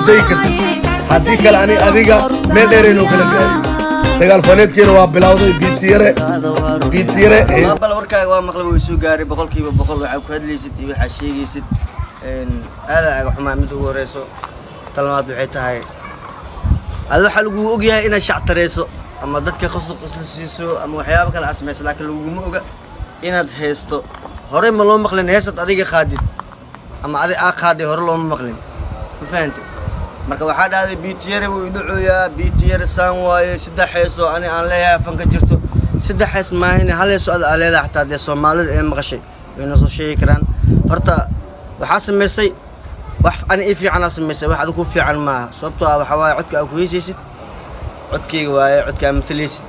day kartid haddii kale ani adiga meel dheer inuu kala gaariyo dagaal faneedkeena waa bilowday biitiyare bal warkaaga waa maqlay way soo gaaray boqolkiiba boqol waxa ku hadlaysid iyo waxa sheegaysid aad aaga xumaa mid ugu horeyso talmaad waxay tahay aad waxa lagu ogyahay inaad shactareyso ama dadka qoslaysiiso ama waxyaabo kale asmayso laakiin laguma oga inaad heesto hore ma loo maqlin heesad adiga qaadid ama adiga qaaday hore loo maqlin ma fahanti marka waxa dhaaday biitiyare wuu dhacooyaa biitiyare saan waaye saddex heeso ani aan leeyahay fanka jirto saddex hees maahin hal heeso aad leedahay xataa de Soomaalida ee maqashay way soo sheegi karaan horta waxa sameysay wax ani fiican sameysay wax adigu fiican ma sababtoo ah waxa waaye codka aad ku heesaysid codkayga waaye codka matalisid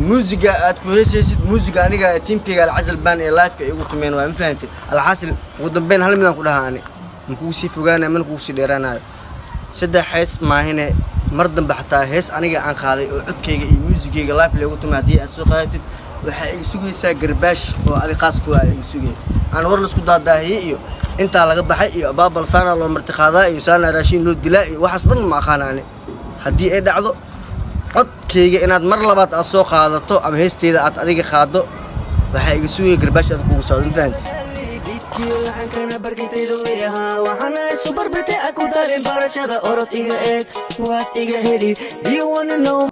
muusiga aad ku heesaysid muusiga aniga teamkayga Alcazal band ee live-ka igu tumeen waa ma fahanti alxasil ugu dambeyn hal midaan ku dhahaa ani muku si fogaana man ku si dheeraanayo saddex hees maahine mar dambe xataa hees aniga aan qaaday oo codkayga iyo muusigayga live leegu tumay hadii aad soo qaadatid waxa iga sugaysaa garbaash oo adiga qaas ku ay iga sugay aan war la isku daadaahiye iyo inta laga baxay iyo baabal saana loo martiqaadaa iyo saana raashin loo dilaa iyo waxaas dhan ma aqaanaani hadii ay dhacdo codkayga inaad mar labaad aad soo qaadato ama heesteeda aad adiga qaado waxa iga sugay garbaash aad kugu soo fahanti waxaan kana barkintayda weeyahaa waxaana super bete aku dalin barashada orod iga eeg waad iga heli do you wanna know